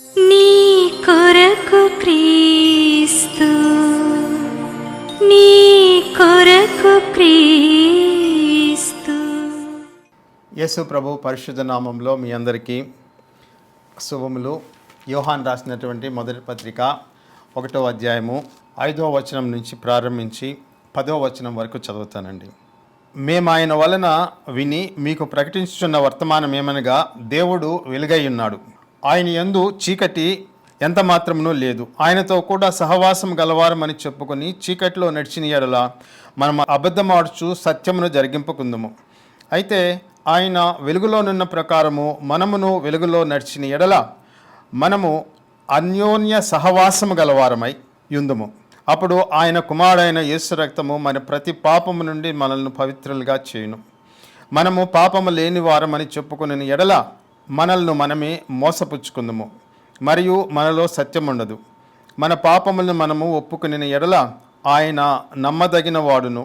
నీ కొరకు క్రీస్తు, నీ కొరకు క్రీస్తు. యేసు ప్రభు పరిశుద్ధ నామంలో మీ అందరికీ శుభములు. యోహాన్ రాసినటువంటి మొదటి పత్రిక 1వ అధ్యాయము 5వ వచనం నుంచి ప్రారంభించి 10వ వచనం వరకు చదువుతానండి. మేము ఆయన వలన విని మీకు ప్రకటించుచున్న వర్తమానం ఏమనగా, దేవుడు వెలుగై ఉన్నాడు, ఆయన యందు చీకటి ఎంత మాత్రమునూ లేదు. ఆయనతో కూడా సహవాసం గలవారమని చెప్పుకొని చీకటిలో నడిచిన ఎడల మనం అబద్ధమాడుచు సత్యమును జరిగింపుకుందుము. అయితే ఆయన వెలుగులోనున్న ప్రకారము మనమును వెలుగులో నడిచిన ఎడల మనము అన్యోన్య సహవాసము గలవారమై యుందుము. అప్పుడు ఆయన కుమారుడైన యేసు రక్తము మన ప్రతి పాపము నుండి మనల్ని పవిత్రులుగా చేయును. మనము పాపము లేని వారమని చెప్పుకుని ఎడల మనల్ని మనమే మోసపుచ్చుకుందుము, మరియు మనలో సత్యం ఉండదు. మన పాపములను మనము ఒప్పుకుని ఎడల ఆయన నమ్మదగిన వాడును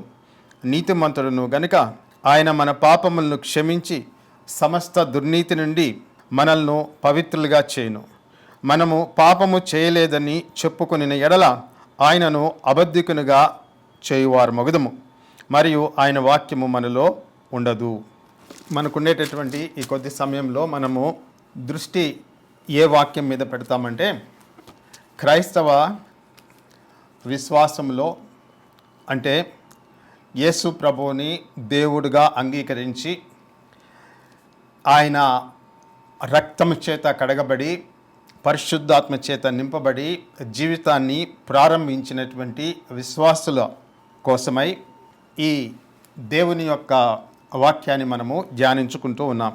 నీతిమంతుడును గనుక ఆయన మన పాపములను క్షమించి సమస్త దుర్నీతి నుండి మనల్ని పవిత్రులుగా చేయును. మనము పాపము చేయలేదని చెప్పుకుని ఎడల ఆయనను అబద్ధికునిగా చేయువారు మగుదము, మరియు ఆయన వాక్యము మనలో ఉండదు. మనకుండేటటువంటి ఈ కొద్ది సమయంలో మనము దృష్టి ఏ వాక్యం మీద పెడతామంటే, క్రైస్తవ విశ్వాసంలో అంటే యేసు ప్రభువుని దేవుడిగా అంగీకరించి ఆయన రక్తము చేత కడగబడి పరిశుద్ధాత్మ చేత నింపబడి జీవితాన్ని ప్రారంభించినటువంటి విశ్వాసుల కోసమై ఈ దేవుని యొక్క వాక్యాన్ని మనము ధ్యానించుకుంటూ ఉన్నాం.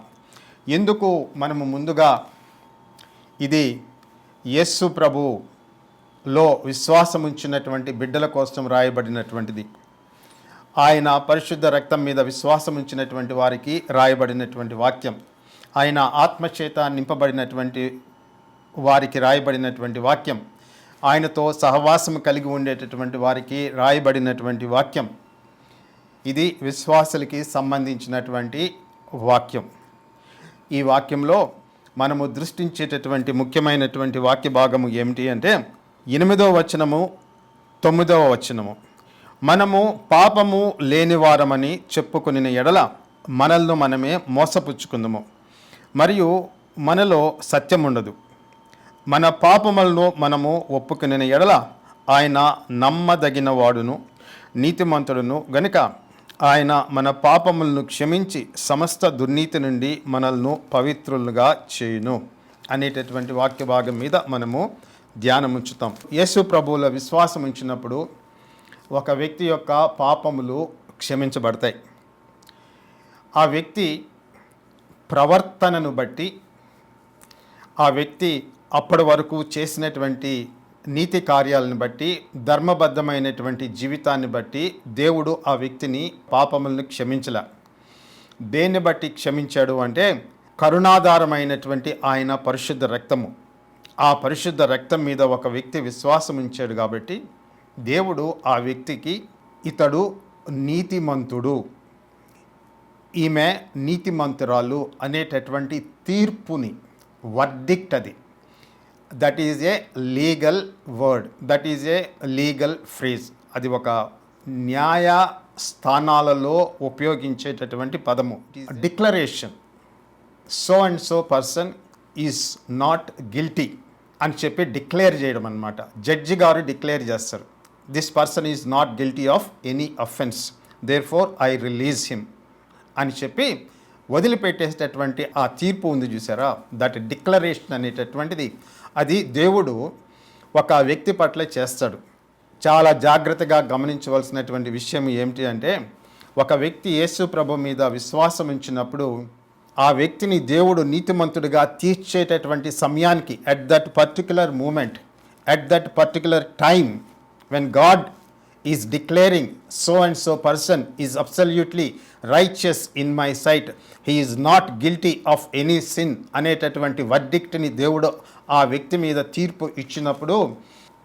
ఎందుకు మనము ముందుగా ఇది యేసు ప్రభులో విశ్వాసం ఉంచినటువంటి బిడ్డల కోసం రాయబడినటువంటిది, ఆయన పరిశుద్ధ రక్తం మీద విశ్వాసం ఉంచినటువంటి వారికి రాయబడినటువంటి వాక్యం, ఆయన ఆత్మచేత నింపబడినటువంటి వారికి రాయబడినటువంటి వాక్యం, ఆయనతో సహవాసం కలిగి ఉండేటటువంటి వారికి రాయబడినటువంటి వాక్యం. ఇది విశ్వాసులకి సంబంధించినటువంటి వాక్యం. ఈ వాక్యంలో మనము దృష్టించేటటువంటి ముఖ్యమైనటువంటి వాక్య భాగము ఏమిటి అంటే 8వ వచనము 9వ వచనము. మనము పాపము లేనివారమని చెప్పుకుని ఎడల మనల్ని మనమే మోసపుచ్చుకుందుము, మరియు మనలో సత్యం ఉండదు. మన పాపములను మనము ఒప్పుకుని ఎడల ఆయన నమ్మదగిన వాడును నీతిమంతుడును గనుక ఆయన మన పాపములను క్షమించి సమస్త దుర్నీతి నుండి మనల్ని పవిత్రులుగా చేయును అనేటటువంటి వాక్య భాగం మీద మనము ధ్యానం ఉంచుతాం. యేసు ప్రభువుల విశ్వాసం ఉంచినప్పుడు ఒక వ్యక్తి యొక్క పాపములు క్షమించబడతాయి. ఆ వ్యక్తి ప్రవర్తనను బట్టి, ఆ వ్యక్తి అప్పటి వరకు చేసినటువంటి నీతి కార్యాలను బట్టి, ధర్మబద్ధమైనటువంటి జీవితాన్ని బట్టి దేవుడు ఆ వ్యక్తిని పాపములను క్షమించలే. దేన్ని బట్టి క్షమించాడు అంటే కరుణాధారమైనటువంటి ఆయన పరిశుద్ధ రక్తము. ఆ పరిశుద్ధ రక్తం మీద ఒక వ్యక్తి విశ్వాసం ఉంచాడు కాబట్టి దేవుడు ఆ వ్యక్తికి ఇతడు నీతిమంతుడు, ఈమె నీతిమంతురాలు అనేటటువంటి తీర్పుని, వర్డిక్ట్, అది that is a legal word, that is a legal phrase. అది ఒక న్యాయ స్థానాలలో ఉపయోగించేటటువంటి పదము. Declaration, so and so person is not guilty అని చెప్పి డిక్లేర్ చేయడం అన్నమాట. జడ్జి గారు డిక్లేర్ చేస్తారు, this person is not guilty of any offence, therefore I release him అని చెప్పి వదిలిపెట్టేటటువంటి ఆ తీర్పు ఉంది చూసారా, దట్ డిక్లరేషన్ అనేటటువంటిది అది దేవుడు ఒక వ్యక్తి పట్ల చేస్తాడు. చాలా జాగ్రత్తగా గమనించవలసినటువంటి విషయం ఏమిటి అంటే, ఒక వ్యక్తి యేసు ప్రభు మీద విశ్వాసం ఉంచినప్పుడు ఆ వ్యక్తిని దేవుడు నీతిమంతుడిగా తీర్చేటటువంటి సమయానికి, at that particular moment, at that particular time, when God is declaring so and so person is absolutely righteous in my sight, he is not guilty of any sin అనేటటువంటి వర్డిక్ట్ని దేవుడు ఆ వ్యక్తి మీద తీర్పు ఇచ్చినప్పుడు,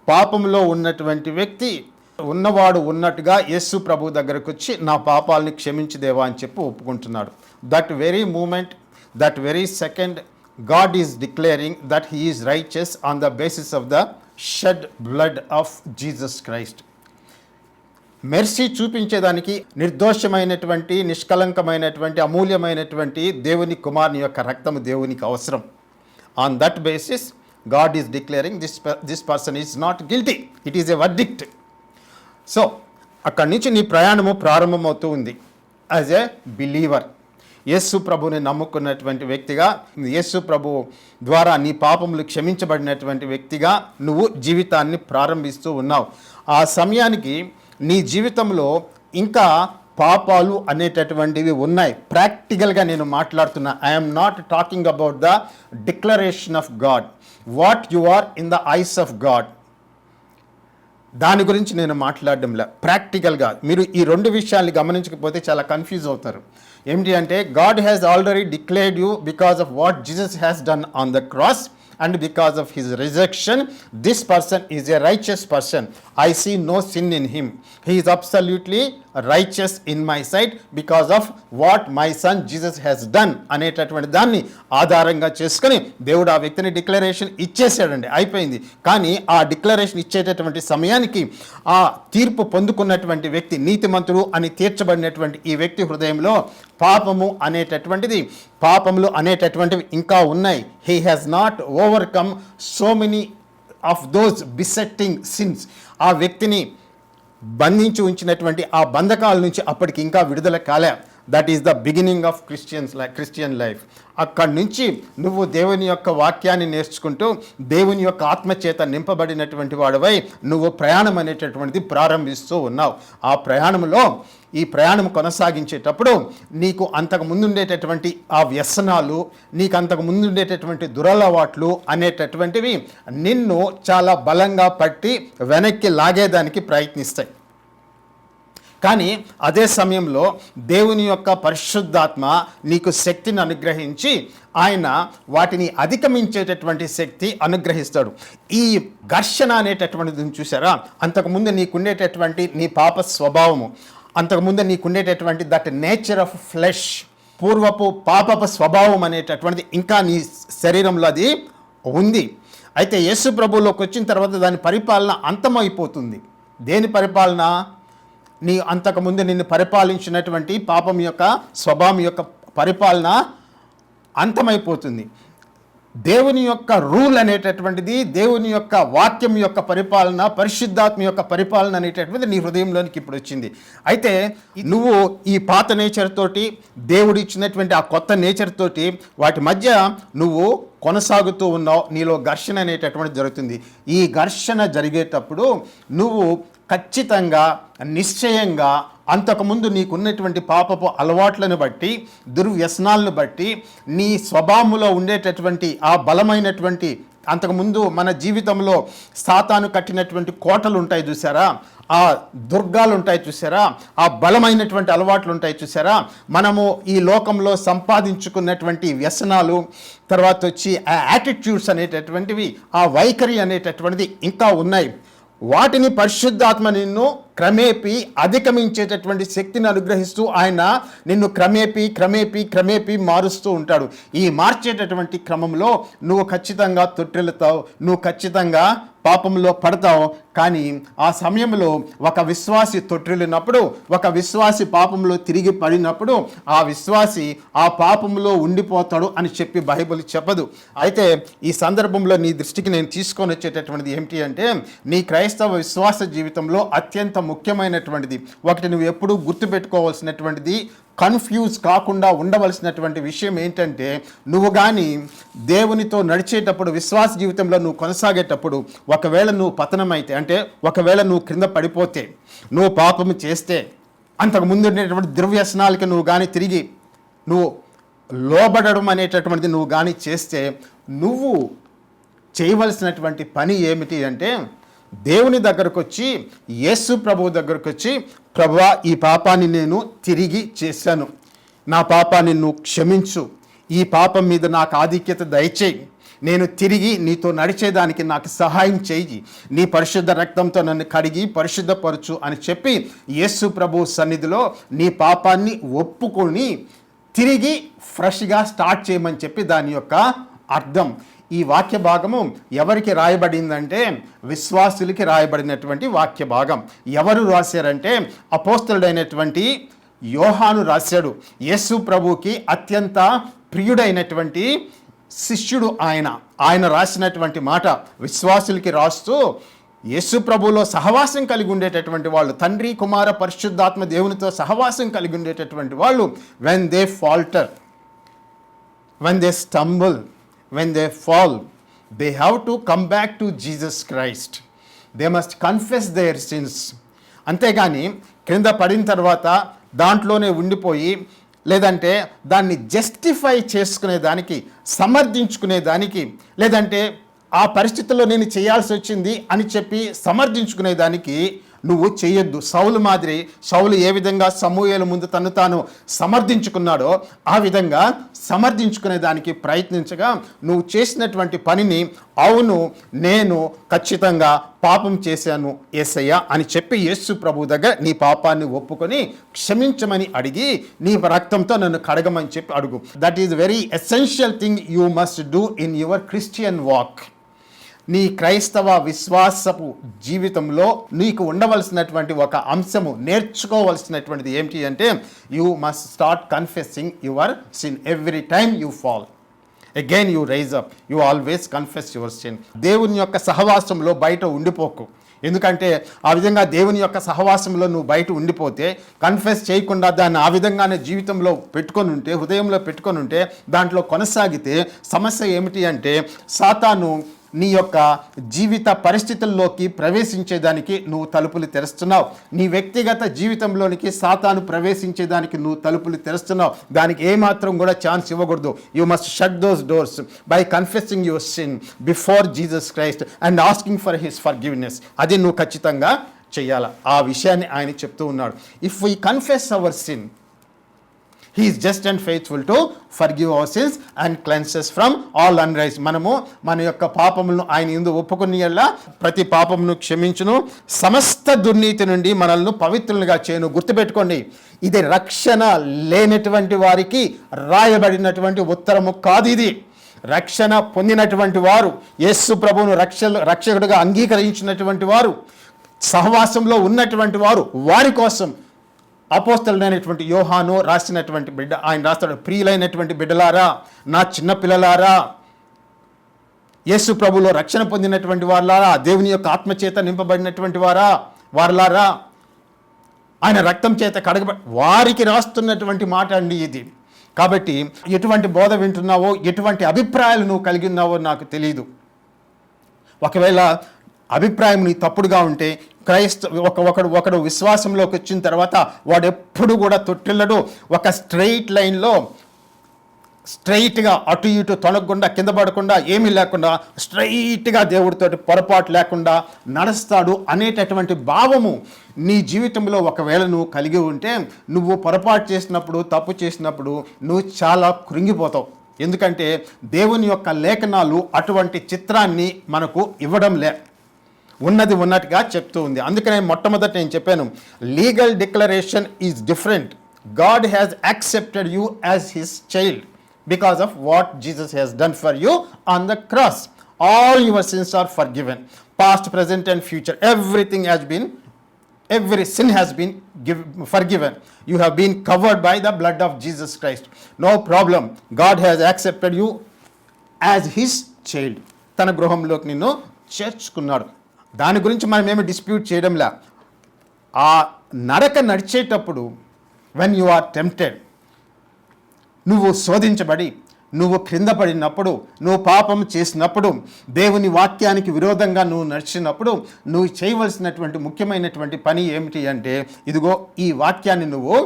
పాపంలో ఉన్నటువంటి వ్యక్తి ఉన్నవాడు ఉన్నట్టుగా యేసు ప్రభు దగ్గరకు వచ్చి నా పాపాలని క్షమించి దేవా అని చెప్పి ఒప్పుకుంటున్నాడు. That very moment, that very second God is declaring that he is righteous on the basis of the shed blood of Jesus Christ. Mercy చూపించేదానికి నిర్దోషమైనటువంటి, నిష్కలంకమైనటువంటి, అమూల్యమైనటువంటి దేవుని కుమారుని యొక్క రక్తము దేవునికి అవసరం. On that basis God is declaring this person is not guilty. It is a verdict. So అక్కడి నుంచి నీ ప్రయాణము ప్రారంభమవుతూ ఉంది. యాజ్ ఎ బిలీవర్, యేసు ప్రభుని నమ్ముకున్నటువంటి వ్యక్తిగా, యేసు ప్రభు ద్వారా నీ పాపములు క్షమించబడినటువంటి వ్యక్తిగా నువ్వు జీవితాన్ని ప్రారంభిస్తూ ఉన్నావు. ఆ సమయానికి నీ జీవితంలో ఇంకా పాపాలు అనేటటువంటివి ఉన్నాయి. ప్రాక్టికల్గా నేను మాట్లాడుతున్నా. I'm not talking about the declaration of God, what you are in the eyes of God. దాని గురించి నేను మాట్లాడడంలా. ప్రాక్టికల్గా మీరు ఈ రెండు విషయాల్ని గమనించకపోతే చాలా కన్ఫ్యూజ్ అవుతారు. ఏమిటి అంటే, God has already declared you because of what Jesus has done on the cross and because of his resurrection, this person is a righteous person. I see no sin in him. He is absolutely righteous in my sight because of what my son Jesus has done అనేటటువంటి దాన్ని ఆధారంగా చేసుకొని దేవుడు ఆ వ్యక్తిని declaration ఇచ్చేసాడండి, అయిపోయింది. కానీ ఆ డిక్లరేషన్ ఇచ్చేటటువంటి సమయానికి ఆ తీర్పు పొందుకున్నటువంటి వ్యక్తి, నీతిమంతుడు అని తీర్చబడినటువంటి ఈ వ్యక్తి హృదయంలో పాపములు అనేటటువంటివి ఇంకా ఉన్నాయి. He has not overcome so many of those besetting sins. ఆ వ్యక్తిని బంధించి ఉంచినటువంటి ఆ బంధకాల నుంచి అప్పటికి ఇంకా విడుదల కాలే. That is the beginning of Christian life. అక్కడి నుంచి నువ్వు దేవుని యొక్క వాక్యాన్ని నేర్చుకుంటూ దేవుని యొక్క ఆత్మచేత నింపబడినటువంటి వాడివై నువ్వు ప్రయాణం అనేటటువంటిది ప్రారంభిస్తూ ఉన్నావు. ఆ ప్రయాణంలో ఈ ప్రయాణం కొనసాగించేటప్పుడు నీకు అంతకు ముందు ఉండేటటువంటి ఆ వ్యసనాలు, నీకు అంతకు ముందు ఉండేటటువంటి దురలవాట్లు అనేటటువంటివి నిన్ను చాలా బలంగా పట్టి వెనక్కి లాగేదానికి ప్రయత్నిస్తాయి. కానీ అదే సమయంలో దేవుని యొక్క పరిశుద్ధాత్మ నీకు శక్తిని అనుగ్రహించి ఆయన వాటిని అధిగమించేటటువంటి శక్తి అనుగ్రహిస్తాడు. ఈ ఘర్షణ అనేటటువంటిది చూసారా, అంతకుముందు నీకుండేటటువంటి నీ పాప స్వభావము, అంతకుముందు నీకుండేటటువంటి దట్ నేచర్ ఆఫ్ ఫ్లెష్, పూర్వపు పాపపు స్వభావం అనేటటువంటిది ఇంకా నీ శరీరంలో అది ఉంది. అయితే యేసు ప్రభువులోకి వచ్చిన తర్వాత దాని పరిపాలన అంతమైపోతుంది. దేని పరిపాలన? నీ అంతకుముందు నిన్ను పరిపాలించినటువంటి పాపం యొక్క స్వభావం యొక్క పరిపాలన అంతమైపోతుంది. దేవుని యొక్క రూల్ అనేటటువంటిది, దేవుని యొక్క వాక్యం యొక్క పరిపాలన, పరిశుద్ధాత్మ యొక్క పరిపాలన అనేటటువంటిది నీ హృదయంలోనికి ఇప్పుడు వచ్చింది. అయితే నువ్వు ఈ పాత నేచర్ తోటి, దేవుడు ఇచ్చినటువంటి ఆ కొత్త నేచర్ తోటి వాటి మధ్య నువ్వు కొనసాగుతూ ఉన్నావు. నీలో ఘర్షణ అనేటటువంటిది జరుగుతుంది. ఈ ఘర్షణ జరిగేటప్పుడు నువ్వు ఖచ్చితంగా, నిశ్చయంగా అంతకుముందు నీకున్నటువంటి పాపపు అలవాట్లను బట్టి, దుర్వ్యసనాలను బట్టి, నీ స్వభావంలో ఉండేటటువంటి ఆ బలమైనటువంటి, అంతకుముందు మన జీవితంలో సాతాను కట్టినటువంటి కోటలు ఉంటాయి చూసారా, ఆ దుర్గాలు ఉంటాయి చూసారా, ఆ బలమైనటువంటి అలవాట్లు ఉంటాయి చూసారా, మనము ఈ లోకంలో సంపాదించుకున్నటువంటి వ్యసనాలు, తర్వాత వచ్చి ఆ యాటిట్యూడ్స్ అనేటటువంటివి, ఆ వైఖరి అనేటటువంటిది ఇంకా ఉన్నాయి. వాటిని పరిశుద్ధాత్మ నిన్ను క్రమేపీ అధిగమించేటటువంటి శక్తిని అనుగ్రహిస్తూ ఆయన నిన్ను క్రమేపీ మారుస్తూ ఉంటాడు. ఈ మార్చేటటువంటి క్రమంలో నువ్వు ఖచ్చితంగా తొట్టిల్లుతావు, నువ్వు ఖచ్చితంగా పాపంలో పడతావు. కానీ ఆ సమయంలో ఒక విశ్వాసి తొట్టిల్లినప్పుడు, ఒక విశ్వాసి పాపంలో తిరిగి పడినప్పుడు ఆ విశ్వాసి ఆ పాపంలో ఉండిపోతాడు అని చెప్పి బైబిల్ చెప్పదు. అయితే ఈ సందర్భంలో నీ దృష్టికి నేను తీసుకొని వచ్చేటటువంటిది ఏమిటి అంటే, నీ క్రైస్తవ విశ్వాస జీవితంలో అత్యంత ముఖ్యమైనటువంటిది ఒకటి నువ్వు ఎప్పుడూ గుర్తుపెట్టుకోవాల్సినటువంటిది, కన్ఫ్యూజ్ కాకుండా ఉండవలసినటువంటి విషయం ఏంటంటే, నువ్వు కానీ దేవునితో నడిచేటప్పుడు, విశ్వాస జీవితంలో నువ్వు కొనసాగేటప్పుడు ఒకవేళ నువ్వు పతనమైతే, అంటే ఒకవేళ నువ్వు క్రింద పడిపోతే, నువ్వు పాపము చేస్తే, అంతకు ముందు ఉండేటువంటి దుర్వ్యసనాలకి నువ్వు కానీ తిరిగి నువ్వు లోబడడం అనేటటువంటిది నువ్వు కానీ చేస్తే, నువ్వు చేయవలసినటువంటి పని ఏమిటి అంటే, దేవుని దగ్గరకు వచ్చి, యేసు ప్రభువు దగ్గరకు వచ్చి, ప్రభువా ఈ పాపాన్ని నేను తిరిగి చేశాను, నా పాపాన్ని నువ్వు క్షమించు, ఈ పాపం మీద నాకు ఆధిక్యత దయచేయి, నేను తిరిగి నీతో నడిచేదానికి నాకు సహాయం చేయి, నీ పరిశుద్ధ రక్తంతో నన్ను కడిగి పరిశుద్ధపరచు అని చెప్పి యేసు ప్రభు సన్నిధిలో నీ పాపాన్ని ఒప్పుకొని తిరిగి ఫ్రెష్గా స్టార్ట్ చేయమని చెప్పి దాని యొక్క అర్థం. ఈ వాక్య భాగము ఎవరికి రాయబడిందంటే విశ్వాసులకి రాయబడినటువంటి వాక్య భాగం. ఎవరు రాశారంటే అపోస్తలుడైనటువంటి యోహాను రాశాడు. యేసు ప్రభువుకి అత్యంత ప్రియుడైనటువంటి శిష్యుడు ఆయన రాసినటువంటి మాట విశ్వాసులకి రాస్తూ, యేసు ప్రభువులో సహవాసం కలిగి ఉండేటటువంటి వాళ్ళు, తండ్రి కుమార పరిశుద్ధాత్మ దేవునితో సహవాసం కలిగి ఉండేటటువంటి వాళ్ళు, when they falter, when they stumble, when they fall, they have to come back to Jesus Christ. They must confess their sins. అంతేగాని క్రింద పడిన తర్వాత దాంట్లోనే ఉండిపోయి, లేదంటే దాన్ని జస్టిఫై చేసుకునేదానికి, సమర్థించుకునేదానికి, లేదంటే ఆ పరిస్థితుల్లో నేను చేయాల్సి వచ్చింది అని చెప్పి సమర్థించుకునేదానికి నువ్వు చేయొద్దు. సౌలు ఏ విధంగా సమూయేలు ముందు తను తాను సమర్థించుకున్నాడో ఆ విధంగా సమర్థించుకునే దానికి ప్రయత్నించగా, నువ్వు చేసినటువంటి పనిని అవును నేను ఖచ్చితంగా పాపం చేశాను యేసయ్య అని చెప్పి యేసు ప్రభు దగ్గర నీ పాపాన్ని ఒప్పుకొని క్షమించమని అడిగి నీ రక్తంతో నన్ను కడగమని చెప్పి అడుగు. That is very essential thing you must do in your Christian walk. నీ క్రైస్తవ విశ్వాసపు జీవితంలో నీకు ఉండవలసినటువంటి ఒక అంశము, నేర్చుకోవలసినటువంటిది ఏమిటి అంటే, you must start confessing your sin every time you fall. Again you rise up, you always confess your sin. దేవుని యొక్క సహవాసంలో బయట ఉండిపోకు. ఎందుకంటే ఆ విధంగా దేవుని యొక్క సహవాసంలో నువ్వు బయట ఉండిపోతే, కన్ఫెస్ చేయకుండా దాన్ని ఆ విధంగానే జీవితంలో పెట్టుకొని ఉంటే, హృదయంలో పెట్టుకొని ఉంటే, దాంట్లో కొనసాగితే సమస్య ఏమిటి అంటే, సాతాను నీ యొక్క జీవిత పరిస్థితుల్లోకి ప్రవేశించేదానికి నువ్వు తలుపులు తెరుస్తున్నావు. నీ వ్యక్తిగత జీవితంలోనికి సాతాను ప్రవేశించేదానికి నువ్వు తలుపులు తెరుస్తున్నావు. దానికి ఏమాత్రం కూడా ఛాన్స్ ఇవ్వకూడదు. You must shut those doors by confessing your sin before Jesus Christ and asking for his forgiveness. అది నువ్వు ఖచ్చితంగా చెయ్యాలి. ఆ విషయాన్ని ఆయన చెప్తూ ఉన్నాడు. If we confess hour sin, He is just and faithful to forgive our sins and cleanse us from all unrighteousness. మనము మన యొక్క పాపములను ఆయన యందు ఒప్పుకొనియల్లా ప్రతి పాపమును క్షమించును, సమస్త దుర్నీతి నుండి మనల్ని పవిత్రులుగా చేయను. గుర్తుపెట్టుకోండి, ఇది రక్షణ లేనటువంటి వారికి రాయబడినటువంటి ఉత్తరము కాదు. ఇది రక్షణ పొందినటువంటి వారు, యేసు ప్రభువును రక్షకుడిగా అంగీకరించినటువంటి వారు, సహవాసంలో ఉన్నటువంటి వారు, వారి కోసం అపోస్తలుడైనటువంటి యోహాను రాసినటువంటి బిడ్డ ఆయన రాస్తాడు, ప్రియులైనటువంటి బిడ్డలారా, నా చిన్న పిల్లలారా, యేసు ప్రభులో రక్షణ పొందినటువంటి వారులారా, దేవుని యొక్క ఆత్మచేత నింపబడినటువంటి వారులారా, ఆయన రక్తం చేత వారికి రాస్తున్నటువంటి మాట అండి ఇది. కాబట్టి ఎటువంటి బోధ వింటున్నావో, ఎటువంటి అభిప్రాయాలు నువ్వు కలిగి ఉన్నావో నాకు తెలియదు. ఒకవేళ అభిప్రాయం నీ తప్పుడుగా ఉంటే, ఒకడు విశ్వాసంలోకి వచ్చిన తర్వాత వాడు ఎప్పుడు కూడా తొట్టిల్లడు. ఒక స్ట్రెయిట్ లైన్లో స్ట్రైట్గా అటు ఇటు తొలగకుండా, కింద పడకుండా, ఏమీ లేకుండా స్ట్రైట్గా దేవుడితోటి పొరపాటు లేకుండా నడుస్తాడు అనేటటువంటి భావము నీ జీవితంలో ఒకవేళ నువ్వు కలిగి ఉంటే, నువ్వు పొరపాటు చేసినప్పుడు, తప్పు చేసినప్పుడు నువ్వు చాలా కృంగిపోతావు. ఎందుకంటే దేవుని యొక్క లేఖనాలు అటువంటి చిత్రాన్ని మనకు ఇవ్వడం ఉన్నది ఉన్నట్టుగా చెప్తూ ఉంది. అందుకనే మొట్టమొదట నేను చెప్పాను, legal declaration is different. God has accepted you as his child because of what Jesus has done for you on the cross. All your sins are forgiven, past, present and future. Every sin has been forgiven. You have been covered by the blood of Jesus Christ. No problem. God has accepted you as his child. తన గృహంలోకి నిన్ను చేర్చుకున్నాడు. దాని గురించి మనం ఏమి dispute చేయడంలా. ఆ నడక నడిచేటప్పుడు when you are tempted, నువ్వు శోధించబడి, నువ్వు క్రింద పడినప్పుడు, నువ్వు పాపం చేసినప్పుడు, దేవుని వాక్యానికి విరోధంగా నువ్వు నడిచినప్పుడు నువ్వు చేయవలసినటువంటి ముఖ్యమైనటువంటి పని ఏమిటి అంటే, ఇదిగో ఈ వాక్యాన్ని నువ్వు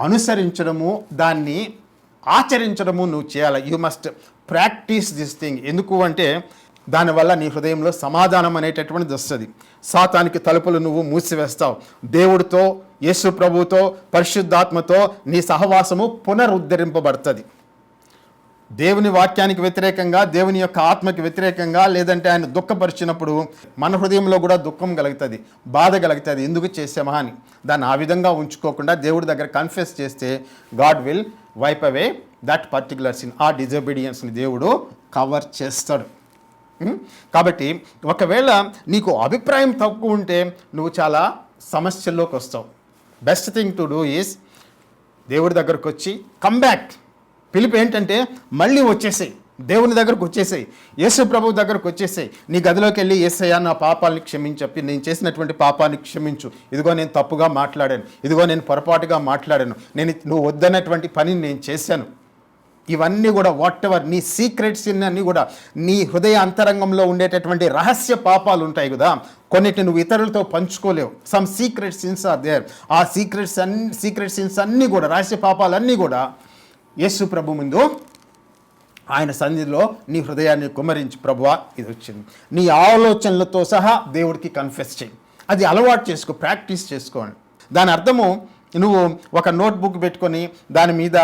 అనుసరించడము, దాన్ని ఆచరించడము నువ్వు చేయాలి. You must practice this thing. ఎందుకు అంటే దానివల్ల నీ హృదయంలో సమాధానం అనేటటువంటిది వస్తుంది. సాతానికి తలుపులు నువ్వు మూసివేస్తావు. దేవుడితో, యేసు ప్రభువుతో, పరిశుద్ధాత్మతో నీ సహవాసము పునరుద్ధరింపబడుతుంది. దేవుని వాక్యానికి వ్యతిరేకంగా, దేవుని యొక్క ఆత్మకి వ్యతిరేకంగా, లేదంటే ఆయన దుఃఖపరిచినప్పుడు మన హృదయంలో కూడా దుఃఖం కలుగుతుంది, బాధ కలుగుతుంది. ఎందుకు చేసామా అని. దాన్ని ఆ విధంగా ఉంచుకోకుండా దేవుడి దగ్గర కన్ఫెస్ చేస్తే God will wipe away that particular sin, ఆ డిజోబీడియన్స్ని దేవుడు కవర్ చేస్తాడు. కాబట్టి ఒకవేళ నీకు అభిప్రాయం తక్కువ ఉంటే నువ్వు చాలా సమస్యల్లోకి వస్తావు. Best thing to do is దేవుడి దగ్గరకు వచ్చి కమ్ బ్యాక్. పిలుపు ఏంటంటే మళ్ళీ వచ్చేసేయి, దేవుని దగ్గరకు వచ్చేసేయి, యేసు ప్రభువు దగ్గరకు వచ్చేసేయి. నీ గదిలోకి వెళ్ళి యేసయ్యా నా పాపాలని క్షమించి, నేను చేసినటువంటి పాపాన్ని క్షమించు, ఇదిగో నేను తప్పుగా మాట్లాడాను, ఇదిగో నేను పొరపాటుగా మాట్లాడాను, నువ్వు వద్దన్నటువంటి పనిని నేను చేశాను. ఇవన్నీ కూడా వాట్ ఎవర్ నీ సీక్రెట్స్ అన్నీ కూడా నీ హృదయ అంతరంగంలో ఉండేటటువంటి రహస్య పాపాలు ఉంటాయి కదా, కొన్నిటిని నువ్వు ఇతరులతో పంచుకోలేవు. Some secret sins are there. ఆ సీక్రెట్ సిన్స్ అన్నీ కూడా, రహస్య పాపాలన్నీ కూడా యేసు ప్రభు ముందు ఆయన సన్నిధిలో నీ హృదయాన్ని కుమ్మరించి, ప్రభువా ఇది వచ్చింది, నీ ఆలోచనలతో సహా దేవుడికి కన్ఫెస్ చేయి. అది అలవాటు చేసుకో, ప్రాక్టీస్ చేసుకోండి. దాని అర్థము నువ్వు ఒక నోట్బుక్ పెట్టుకొని దాని మీద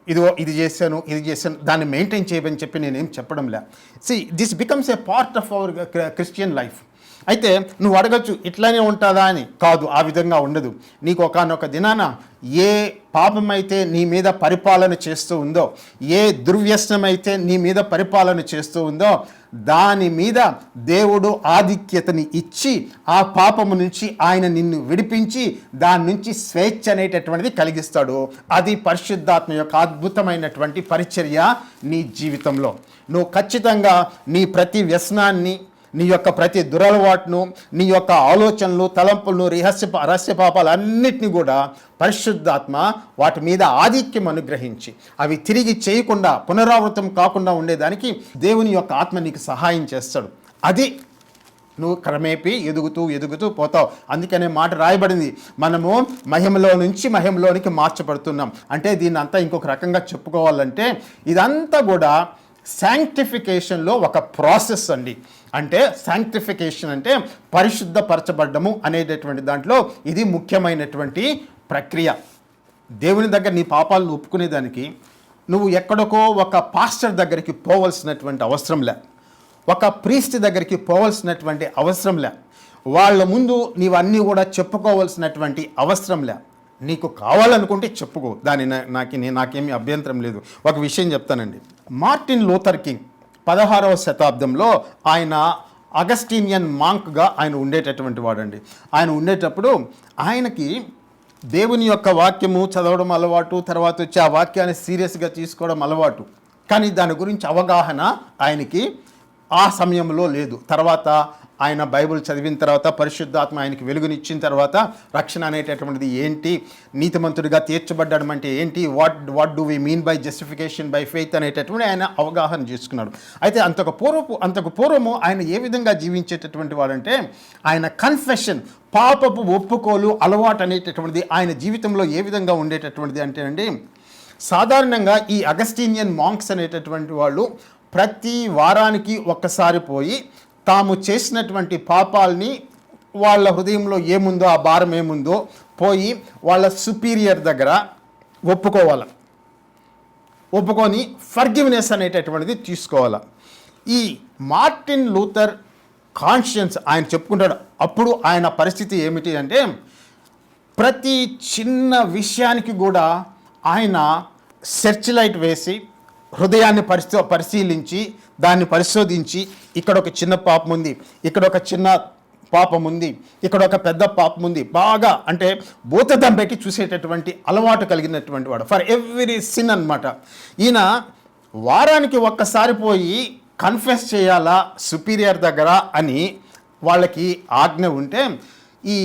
ఇదిగో ఇది చేశాను దాన్ని మెయింటైన్ చేయమని చెప్పి నేనేం చెప్పడం లే. This becomes a part of our Christian life. అయితే నువ్వు అడగచ్చు ఇట్లానే ఉంటుందా అని. కాదు, ఆ విధంగా ఉండదు. నీకు ఒకానొక దినాన ఏ పాపమైతే నీ మీద పరిపాలన చేస్తూ ఉందో, ఏ దుర్వ్యసనం అయితే నీ మీద పరిపాలన చేస్తూ ఉందో, దాని మీద దేవుడు ఆధిక్యతని ఇచ్చి ఆ పాపము నుంచి ఆయన నిన్ను విడిపించి దాని నుంచి స్వేచ్ఛ అనేటటువంటిది కలిగిస్తాడు. అది పరిశుద్ధాత్మ యొక్క అద్భుతమైనటువంటి పరిచర్య నీ జీవితంలో. నువ్వు ఖచ్చితంగా నీ ప్రతి వ్యసనాన్ని, నీ యొక్క ప్రతి దురలవాటును, నీ యొక్క ఆలోచనలు, తలంపులను, రహస్య పాపాలన్నిటినీ కూడా పరిశుద్ధాత్మ వాటి మీద ఆధిక్యం అనుగ్రహించి అవి తిరిగి చేయకుండా, పునరావృతం కాకుండా ఉండేదానికి దేవుని యొక్క ఆత్మ నీకు సహాయం చేస్తాడు. అది నువ్వు క్రమేపీ ఎదుగుతూ పోతావు. అందుకనే మాట రాయబడింది, మనము మహిమలో నుంచి మహిమలోనికి మార్చబడుతున్నాం. అంటే దీన్ని అంతా ఇంకొక రకంగా చెప్పుకోవాలంటే ఇదంతా కూడా శాంక్టిఫికేషన్లో ఒక ప్రాసెస్ అండి. అంటే శాంక్టిఫికేషన్ అంటే పరిశుద్ధపరచబడ్డము అనేటటువంటి దాంట్లో ఇది ముఖ్యమైనటువంటి ప్రక్రియ. దేవుని దగ్గర నీ పాపాలను ఒప్పుకునేదానికి నువ్వు ఎక్కడికో ఒక పాస్టర్ దగ్గరికి పోవలసినటువంటి అవసరం లే, ఒక ప్రీస్ట్ దగ్గరికి పోవలసినటువంటి అవసరం లే, వాళ్ళ ముందు నీవన్నీ కూడా చెప్పుకోవాల్సినటువంటి అవసరం లే. నీకు కావాలనుకుంటే చెప్పుకో, నాకేమీ అభ్యంతరం లేదు. ఒక విషయం చెప్తానండి. మార్టిన్ లూథర్ కింగ్ 16వ శతాబ్దంలో ఆయన అగస్టీనియన్ మాంక్గా ఆయన ఉండేటటువంటి వాడండి. ఆయన ఉండేటప్పుడు ఆయనకి దేవుని యొక్క వాక్యము చదవడం అలవాటు, తర్వాత వచ్చి ఆ వాక్యాన్ని సీరియస్గా తీసుకోవడం అలవాటు. కానీ దాని గురించి అవగాహన ఆయనకి ఆ సమయంలో లేదు. తర్వాత ఆయన బైబిల్ చదివిన తర్వాత, పరిశుద్ధాత్మ ఆయనకి వెలుగునిచ్చిన తర్వాత రక్షణ అనేటటువంటిది ఏంటి, నీతిమంతుడిగా తీర్చబడ్డం అంటే ఏంటి, what do we mean by justification by faith అనేటటువంటి ఆయన అవగాహన చేసుకున్నాడు. అయితే అంతకు పూర్వము ఆయన ఏ విధంగా జీవించేటటువంటి వాడంటే, ఆయన కన్ఫెషన్, పాపపు ఒప్పుకోలు అలవాటు అనేటటువంటిది ఆయన జీవితంలో ఏ విధంగా ఉండేటటువంటిది అంటే అండి, సాధారణంగా ఈ అగస్టీనియన్ మాంక్స్ అనేటటువంటి వాళ్ళు ప్రతి వారానికి ఒక్కసారి పోయి తాము చేసినటువంటి పాపాలని, వాళ్ళ హృదయంలో ఏముందో, ఆ భారం ఏముందో పోయి వాళ్ళ సుపీరియర్ దగ్గర ఒప్పుకొని ఫర్గివ్నెస్ అనేటటువంటిది తీసుకోవాలి. ఈ మార్టిన్ లూథర్ కాన్షియన్స్ ఆయన చెప్పుకుంటాడు. అప్పుడు ఆయన పరిస్థితి ఏమిటి అంటే, ప్రతి చిన్న విషయానికి కూడా ఆయన సెర్చ్ లైట్ వేసి హృదయాన్ని పరిశీలించి దాన్ని పరిశోధించి, ఇక్కడ ఒక చిన్న పాపం ఉంది, ఇక్కడ ఒక చిన్న పాపం ఉంది, ఇక్కడ ఒక పెద్ద పాపం ఉంది, బాగా అంటే భూతద్దం పెట్టి చూసేటటువంటి అలవాటు కలిగినటువంటి వాడు. ఫర్ ఎవ్రీ సిన్ అన్నమాట. ఈయన వారానికి ఒక్కసారి పోయి కన్ఫెస్ చేయాలా సుపీరియర్ దగ్గర అని వాళ్ళకి ఆజ్ఞ ఉంటే, ఈ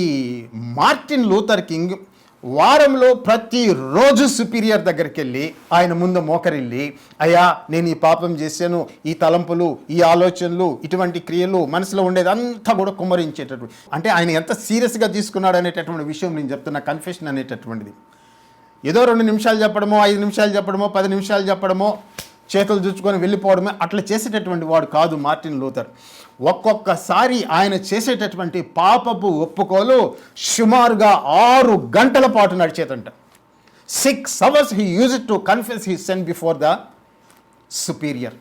మార్టిన్ లూథర్ కింగ్ వారంలో ప్రతిరోజు సుపీరియర్ దగ్గరికి వెళ్ళి ఆయన ముందు మోకరిల్లి, అయ్యా నేను ఈ పాపం చేశాను, ఈ తలంపులు, ఈ ఆలోచనలు, ఇటువంటి క్రియలు మనసులో ఉండేదంతా కూడా కుమ్మరించేటటువంటి, అంటే ఆయన ఎంత సీరియస్గా తీసుకున్నాడు అనేటటువంటి విషయం నేను చెప్తున్నా. కన్ఫెషన్ అనేటటువంటిది ఏదో 2 నిమిషాలు చెప్పడమో, 5 నిమిషాలు చెప్పడమో, 10 నిమిషాలు చెప్పడమో, చేతులు చుచ్చుకొని వెళ్ళిపోవడమే అట్లా చేసేటటువంటి వాడు కాదు మార్టిన్ లూథర్. ఒక్కొక్కసారి ఆయన చేసేటటువంటి పాపపు ఒప్పుకోలు సుమారుగా 6 గంటల పాటు నడిచేదంట. 6 hours he used to confess his sin before the superior.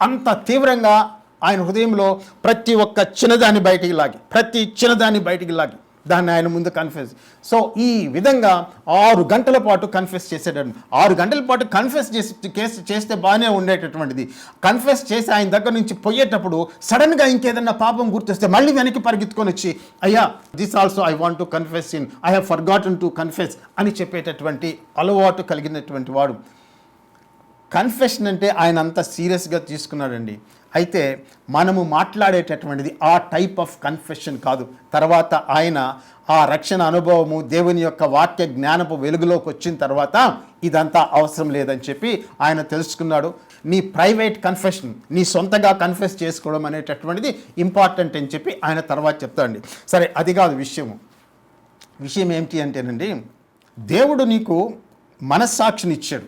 అంత తీవ్రంగా ఆయన హృదయంలో ప్రతి ఒక్క చిన్నదాన్ని బయటికి లాగి దాన్ని ఆయన ముందు కన్ఫెస్. సో ఈ విధంగా 6 గంటల పాటు కన్ఫెస్ చేసేటటువంటి 6 గంటల పాటు కన్ఫెస్ చేస్తే బాగానే ఉండేటటువంటిది. కన్ఫెస్ చేసి ఆయన దగ్గర నుంచి పోయేటప్పుడు సడన్గా ఇంకేదన్నా పాపం గుర్తొస్తే మళ్ళీ వెనక్కి పరిగెత్తుకొని వచ్చి, అయ్యా this also I want to confess in, I have forgotten to confess అని చెప్పేటటువంటి అలవాటు కలిగినటువంటి వాడు. కన్ఫెషన్ అంటే ఆయన అంత సీరియస్గా తీసుకున్నాడండి. అయితే మనము మాట్లాడేటటువంటిది ఆ టైప్ ఆఫ్ కన్ఫెషన్ కాదు. తర్వాత ఆయన ఆ రక్షణ అనుభవము దేవుని యొక్క వాక్య జ్ఞానపు వెలుగులోకి వచ్చిన తర్వాత ఇదంతా అవసరం లేదని చెప్పి ఆయన తెలుసుకున్నాడు. నీ ప్రైవేట్ కన్ఫెషన్, నీ సొంతగా కన్ఫెస్ చేసుకోవడం అనేటటువంటిది ఇంపార్టెంట్ అని చెప్పి ఆయన తర్వాత చెప్తాడండి. సరే, అది కాదు విషయం ఏమిటి అంటేనండి, దేవుడు నీకు మనస్సాక్షిని ఇచ్చాడు.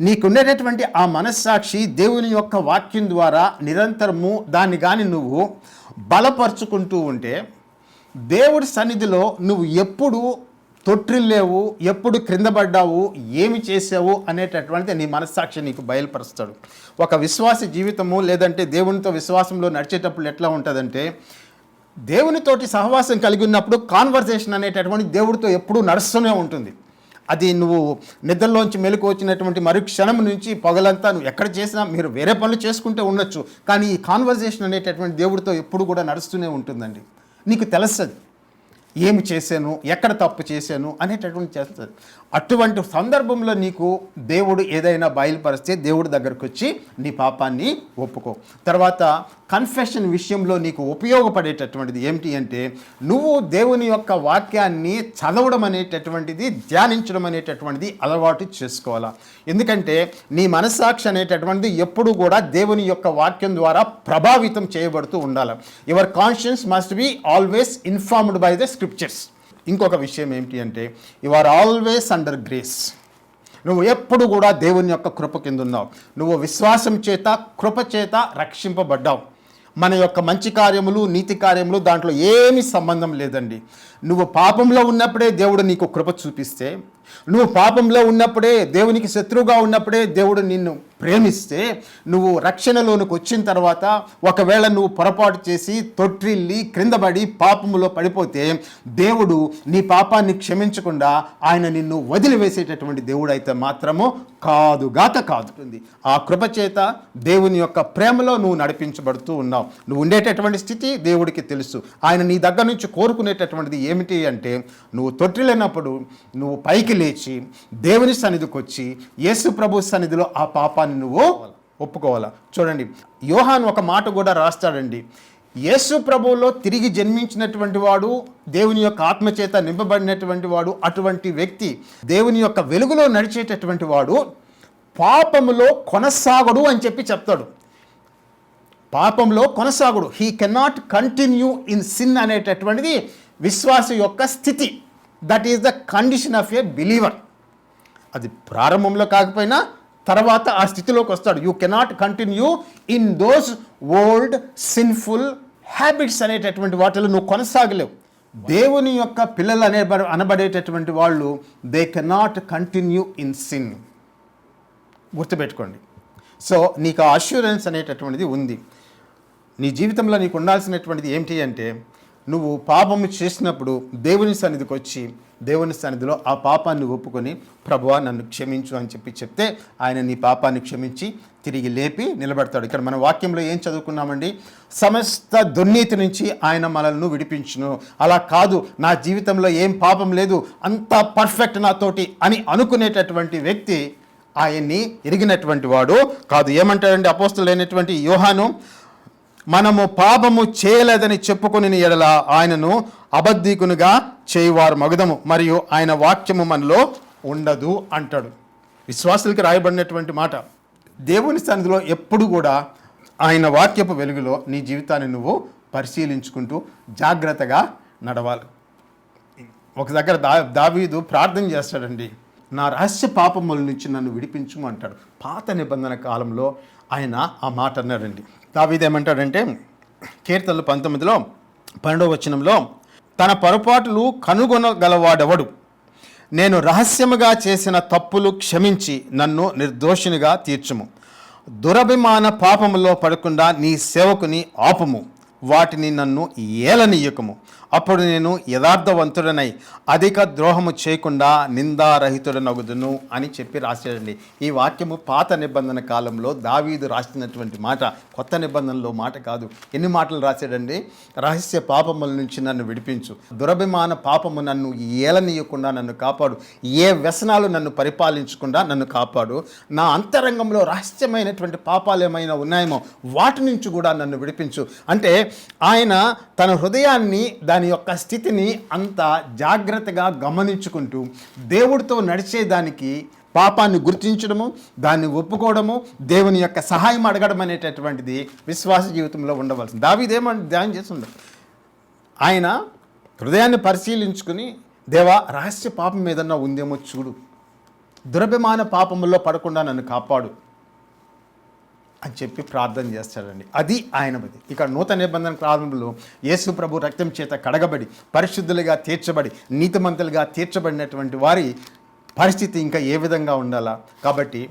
నీకుండేటటువంటి ఆ మనస్సాక్షి దేవుని యొక్క వాక్యం ద్వారా నిరంతరము దాన్ని కానీ నువ్వు బలపరుచుకుంటూ ఉంటే, దేవుడి సన్నిధిలో నువ్వు ఎప్పుడు తొట్టిల్లేవు, ఎప్పుడు క్రింద పడ్డావు, ఏమి చేసావు అనేటటువంటిది నీ మనస్సాక్షి నీకు బయలుపరుస్తాడు. ఒక విశ్వాస జీవితము లేదంటే దేవునితో విశ్వాసంలో నడిచేటప్పుడు ఎట్లా ఉంటుందంటే, దేవునితోటి సహవాసం కలిగి ఉన్నప్పుడు కాన్వర్సేషన్ అనేటటువంటి దేవుడితో ఎప్పుడూ నడుస్తూనే ఉంటుంది. అది నువ్వు నిద్రలోంచి మెలకు వచ్చినటువంటి మరుక్షణం నుంచి పగలంతా నువ్వు ఎక్కడ చేసినా, మీరు వేరే పనులు చేసుకుంటే ఉండొచ్చు, కానీ ఈ కాన్వర్సేషన్ అనేటటువంటి దేవుడితో ఎప్పుడు కూడా నడుస్తూనే ఉంటుందండి. నీకు తెలుస్తుంది ఏమి చేశాను, ఎక్కడ తప్పు చేశాను అనేటటువంటి చేస్తుంది. అటువంటి సందర్భంలో నీకు దేవుడు ఏదైనా బయలుపరిస్తే దేవుడి దగ్గరకు వచ్చి నీ పాపాన్ని ఒప్పుకో. తర్వాత కన్ఫెషన్ విషయంలో నీకు ఉపయోగపడేటటువంటిది ఏమిటి అంటే, నువ్వు దేవుని యొక్క వాక్యాన్ని చదవడం అనేటటువంటిది, ధ్యానించడం అనేటటువంటిది అలవాటు చేసుకోవాలా. ఎందుకంటే నీ మనస్సాక్షి అనేటటువంటిది ఎప్పుడు కూడా దేవుని యొక్క వాక్యం ద్వారా ప్రభావితం చేయబడుతూ ఉండాలి. Your conscience must be always informed by the scriptures. ఇంకొక విషయం ఏమిటి అంటే, you are always under grace. నువ్వు ఎప్పుడు కూడా దేవుని యొక్క కృప కింద ఉన్నావు. నువ్వు విశ్వాసం చేత, కృప చేత రక్షింపబడ్డావు. మన యొక్క మంచి కార్యములు, నీతి కార్యములు దాంట్లో ఏమీ సంబంధం లేదండి. నువ్వు పాపంలో ఉన్నప్పుడే దేవుడు నీకు కృప చూపిస్తే, నువ్వు పాపంలో ఉన్నప్పుడే, దేవునికి శత్రువుగా ఉన్నప్పుడే దేవుడు నిన్ను ప్రేమిస్తే, నువ్వు రక్షణలోనికి వచ్చిన తర్వాత ఒకవేళ నువ్వు పొరపాటు చేసి తొట్టిల్లి క్రిందపడి పాపములో పడిపోతే దేవుడు నీ పాపాన్ని క్షమించకుండా ఆయన నిన్ను వదిలివేసేటటువంటి దేవుడు అయితే మాత్రము కాదుగాక కాదు. ఆ కృప చేత దేవుని యొక్క ప్రేమలో నువ్వు నడిపించబడుతూ ఉన్నావు. నువ్వు ఉండేటటువంటి స్థితి దేవుడికి తెలుసు. ఆయన నీ దగ్గర నుంచి కోరుకునేటటువంటిది ఏమిటి అంటే, నువ్వు తొట్టిల్లినప్పుడు నువ్వు పైకి లేచి దేవుని సన్నిధికి వచ్చి యేసు ప్రభు సన్నిధిలో ఆ పాపాన్ని నువ్వు ఒప్పుకోవాలా. చూడండి, యోహాను ఒక మాట కూడా రాస్తాడండి. యేసు ప్రభువులో తిరిగి జన్మించినటువంటి వాడు, దేవుని యొక్క ఆత్మచేత నింపబడినటువంటి వాడు, అటువంటి వ్యక్తి దేవుని యొక్క వెలుగులో నడిచేటటువంటి వాడు పాపములో కొనసాగడు అని చెప్పి చెప్తాడు. పాపంలో కొనసాగుడు, he cannot continue in sin అనేటటువంటిది విశ్వాస యొక్క స్థితి. That is the condition of a believer. అది ప్రారంభంలో కాకపోయినా తర్వాత ఆ స్థితిలోకి వస్తాడు. You cannot continue in those old sinful habits అనేటటువంటి వాటిలో నువ్వు కొనసాగలేవు. దేవుని యొక్క పిల్లలు అనబడేటటువంటి వాళ్ళు they cannot continue in sin. గుర్తుపెట్టుకోండి. సో నీకు ఆ అష్యూరెన్స్ అనేటటువంటిది ఉంది. నీ జీవితంలో నీకు ఉండాల్సినటువంటిది ఏమిటి అంటే, నువ్వు పాపము చేసినప్పుడు దేవుని సన్నిధికి వచ్చి దేవుని సన్నిధిలో ఆ పాపాన్ని ఒప్పుకొని, ప్రభువా నన్ను క్షమించు అని చెప్పి చెప్తే ఆయన నీ పాపాన్ని క్షమించి తిరిగి లేపి నిలబెడతాడు. ఇక్కడ మన వాక్యంలో ఏం చదువుకున్నామండి? సమస్త దుర్నీతి నుంచి ఆయన మనల్ని విడిపించును. అలా కాదు, నా జీవితంలో ఏం పాపం లేదు, అంతా పర్ఫెక్ట్ నాతోటి అని అనుకునేటటువంటి వ్యక్తి ఆయన్ని ఎరిగినటువంటి వాడు కాదు. ఏమంటాడండి అపోస్తలుడైనటువంటి యోహాను? మనము పాపము చేయలేదని చెప్పుకుని ఎడల ఆయనను అబద్ధీకునిగా చేయువారు మగుదము, మరియు ఆయన వాక్యము మనలో ఉండదు అంటాడు. విశ్వాసులకి రాయబడినటువంటి మాట. దేవుని సన్నిధిలో ఎప్పుడు కూడా ఆయన వాక్యపు వెలుగులో నీ జీవితాన్ని నువ్వు పరిశీలించుకుంటూ జాగ్రత్తగా నడవాలి. ఒక దగ్గర దావీదు ప్రార్థన చేస్తాడండి, నా రహస్య పాపముల నుంచి నన్ను విడిపించుము అంటాడు. పాత నిబంధన కాలంలో ఆయన ఆ మాట అన్నాడండి. దావీదు ఏమంటాడంటే, కీర్తనలు 19లో 12వ వచనంలో, తన పొరపాటులు కనుగొనగలవాడెవడు? నేను రహస్యముగా చేసిన తప్పులు క్షమించి నన్ను నిర్దోషినిగా తీర్చుము. దురభిమాన పాపములో పడకుండా నీ సేవకుని ఆపుము. వాటిని నన్ను ఏలనీయకము. అప్పుడు నేను యథార్థవంతుడనై అధిక ద్రోహము చేయకుండా నిందారహితుడనగుదును అని చెప్పి రాశాడండి. ఈ వాక్యము పాత నిబంధన కాలంలో దావీదు రాసినటువంటి మాట, కొత్త నిబంధనలో మాట కాదు. ఎన్ని మాటలు రాశాడండి? రహస్య పాపముల నుంచి నన్ను విడిపించు, దురభిమాన పాపము నన్ను ఏలనీయకుండా నన్ను కాపాడు, ఏ వ్యసనాలు నన్ను పరిపాలించకుండా నన్ను కాపాడు, నా అంతరంగంలో రహస్యమైనటువంటి పాపాలు ఏమైనా ఉన్నాయేమో వాటి నుంచి కూడా నన్ను విడిపించు. అంటే ఆయన తన హృదయాన్ని, దాని యొక్క స్థితిని అంత జాగ్రత్తగా గమనించుకుంటూ దేవుడితో నడిచేదానికి పాపాన్ని గుర్తించడము, దాన్ని ఒప్పుకోవడము, దేవుని యొక్క సహాయం అడగడం అనేటటువంటిది విశ్వాస జీవితంలో ఉండవలసింది. దావీదేమని ధ్యానం చేస్తుండే, ఆయన హృదయాన్ని పరిశీలించుకుని, దేవా రహస్య పాపం ఏదన్నా ఉందేమో చూడు, దురభిమాన పాపముల్లో పడకుండా నన్ను కాపాడు అని చెప్పి ప్రార్థన చేస్తాడండి. అది ఆయన బది. ఇక నూతన నిబంధన ప్రారంభంలో యేసు ప్రభు రక్తం చేత కడగబడి పరిశుద్ధులుగా తీర్చబడి నీతిమంతులుగా తీర్చబడినటువంటి వారి పరిస్థితి ఇంకా ఏ విధంగా ఉండాలా? కాబట్టి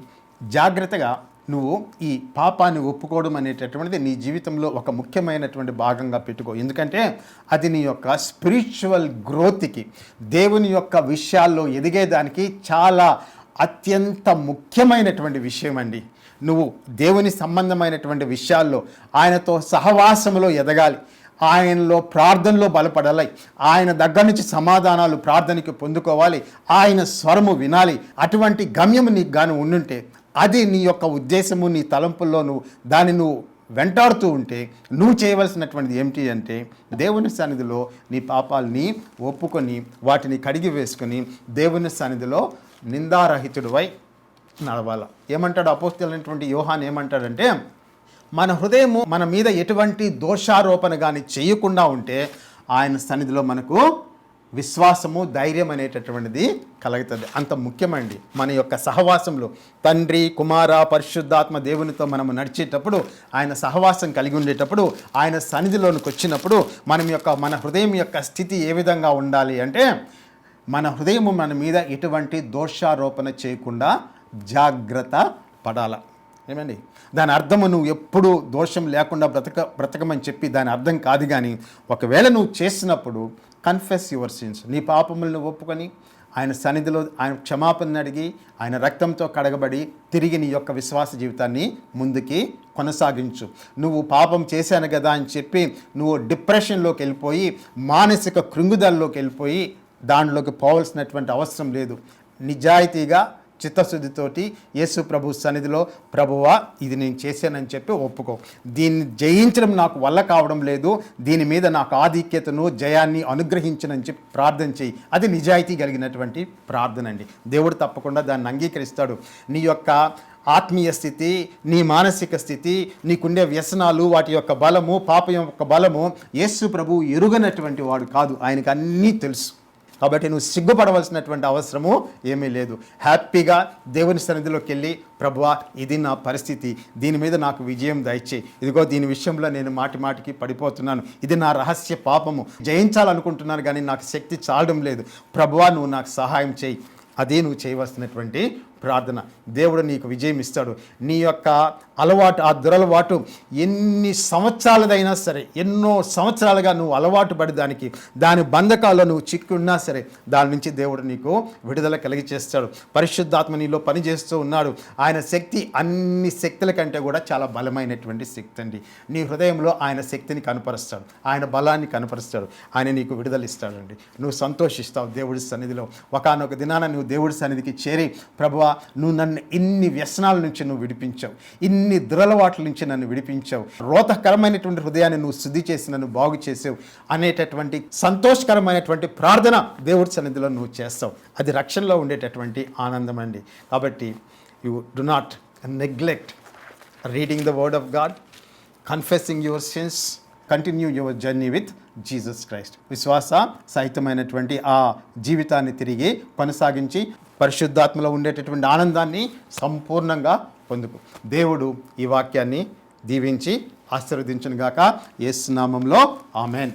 జాగ్రత్తగా నువ్వు ఈ పాపాన్ని ఒప్పుకోవడం అనేటటువంటిది నీ జీవితంలో ఒక ముఖ్యమైనటువంటి భాగంగా పెట్టుకో. ఎందుకంటే అది నీ యొక్క స్పిరిచువల్ గ్రోత్కి, దేవుని యొక్క విషయాల్లో ఎదిగేదానికి చాలా అత్యంత ముఖ్యమైనటువంటి విషయం అండి. నువ్వు దేవుని సంబంధమైనటువంటి విషయాల్లో ఆయనతో సహవాసములో ఎదగాలి, ఆయనలో ప్రార్థనలో బలపడాలి, ఆయన దగ్గర నుంచి సమాధానాలు ప్రార్థనకి పొందుకోవాలి, ఆయన స్వరము వినాలి. అటువంటి గమ్యము నీకు గాను ఉండుంటే, అది నీ యొక్క ఉద్దేశము, నీ తలంపుల్లో నువ్వు వెంటాడుతూ ఉంటే, నువ్వు చేయవలసినటువంటిది ఏమిటి అంటే దేవుని సన్నిధిలో నీ పాపాలని ఒప్పుకొని వాటిని కడిగి వేసుకొని దేవుని సన్నిధిలో నిందారహితుడివై నడవాల. ఏమంటాడు అపోస్తలుడైనటువంటి యోహాన్? ఏమంటాడంటే, మన హృదయము మన మీద ఎటువంటి దోషారోపణ కానీ చేయకుండా ఉంటే ఆయన సన్నిధిలో మనకు విశ్వాసము, ధైర్యం అనేటటువంటిది కలుగుతుంది. అంత ముఖ్యమండి మన యొక్క సహవాసంలో. తండ్రి, కుమార, పరిశుద్ధాత్మ దేవునితో మనము నడిచేటప్పుడు, ఆయన సహవాసం కలిగి ఉండేటప్పుడు, ఆయన సన్నిధిలోనికి వచ్చినప్పుడు మన హృదయం యొక్క స్థితి ఏ విధంగా ఉండాలి అంటే, మన హృదయము మన మీద ఎటువంటి దోషారోపణ చేయకుండా జాగ్రత్త పడాల. ఏమండి? దాని అర్థము నువ్వు ఎప్పుడు దోషం లేకుండా బ్రతకమని చెప్పి దాని అర్థం కాదు. కానీ ఒకవేళ నువ్వు చేసినప్పుడు కన్ఫెస్ యువర్ సిన్స్, నీ పాపములను ఒప్పుకొని ఆయన సన్నిధిలో ఆయన క్షమాపణ అడిగి ఆయన రక్తంతో కడగబడి తిరిగి నీ యొక్క విశ్వాస జీవితాన్ని ముందుకి కొనసాగించు. నువ్వు పాపం చేశాను కదా అని చెప్పి నువ్వు డిప్రెషన్లోకి వెళ్ళిపోయి, మానసిక కృంగుదలలోకి వెళ్ళిపోయి దానిలోకి పోవాల్సినటువంటి అవసరం లేదు. నిజాయితీగా చిత్తశుద్ధితోటి యేసు ప్రభు సన్నిధిలో, ప్రభువా ఇది నేను చేశానని చెప్పి ఒప్పుకో. దీన్ని జయించడం నాకు వల్ల కావడం లేదు, దీని మీద నాకు ఆధిక్యతను, జయాన్ని అనుగ్రహించనని చెప్పి ప్రార్థన చేయి. అది నిజాయితీ కలిగినటువంటి ప్రార్థన అండి. దేవుడు తప్పకుండా దాన్ని అంగీకరిస్తాడు. నీ యొక్క ఆత్మీయ స్థితి, నీ మానసిక స్థితి, నీకుండే వ్యసనాలు, వాటి యొక్క బలము, పాపం యొక్క బలము యేసు ప్రభు ఎరుగనటువంటి వాడు కాదు. ఆయనకు అన్నీ తెలుసు. కాబట్టి నువ్వు సిగ్గుపడవలసినటువంటి అవసరము ఏమీ లేదు. హ్యాపీగా దేవుని సన్నిధిలోకి వెళ్ళి, ప్రభువా ఇది నా పరిస్థితి, దీని మీద నాకు విజయం దయచేయి, ఇదిగో దీని విషయంలో నేను మాటికి పడిపోతున్నాను, ఇది నా రహస్య పాపము, జయించాలనుకుంటున్నాను కానీ నాకు శక్తి చాలడం లేదు, ప్రభువా నువ్వు నాకు సహాయం చేయి. అదే నువ్వు చేయవలసినటువంటి ప్రార్థన. దేవుడు నీకు విజయం ఇస్తాడు. నీ యొక్క అలవాటు, ఆ దురలవాటు ఎన్ని సంవత్సరాలదైనా సరే, ఎన్నో సంవత్సరాలుగా నువ్వు అలవాటు పడి దాని బంధకాల్లో నువ్వు చిక్కి ఉన్నా సరే, దాని నుంచి దేవుడు నీకు విడుదల కలిగి చేస్తాడు. పరిశుద్ధాత్మ నీలో పనిచేస్తూ ఉన్నాడు. ఆయన శక్తి అన్ని శక్తుల కంటే కూడా చాలా బలమైనటువంటి శక్తి అండి. నీ హృదయంలో ఆయన శక్తిని కనపరుస్తాడు, ఆయన బలాన్ని కనపరుస్తాడు, ఆయన నీకు విడుదల ఇస్తాడండి. నువ్వు సంతోషిస్తావు దేవుడి సన్నిధిలో. ఒకానొక దినాన నువ్వు దేవుడి సన్నిధికి చేరి, ప్రభువా నువ్వు నన్ను ఇన్ని వ్యసనాల నుంచి నువ్వు విడిపించావు, ఇన్ని దురలవాట్ల నుంచి నన్ను విడిపించావు, రోతకరమైనటువంటి హృదయాన్ని నువ్వు శుద్ధి చేసి నన్ను బాగు చేసావు అనేటటువంటి సంతోషకరమైనటువంటి ప్రార్థన దేవుడి సన్నిధిలో నువ్వు చేస్తావు. అది రక్షణలో ఉండేటటువంటి ఆనందం అండి. కాబట్టి you do not neglect reading the word of God, confessing your sins, continue your journey with Jesus Christ. విశ్వాస సహితమైనటువంటి ఆ జీవితాన్ని తిరిగి కొనసాగించి పరిశుద్ధాత్మలో ఉండేటటువంటి ఆనందాన్ని సంపూర్ణంగా పొందుకు. దేవుడు ఈ వాక్యాన్ని దీవించి ఆశీర్వదించును గాక. యేసు నామములో ఆమేన్.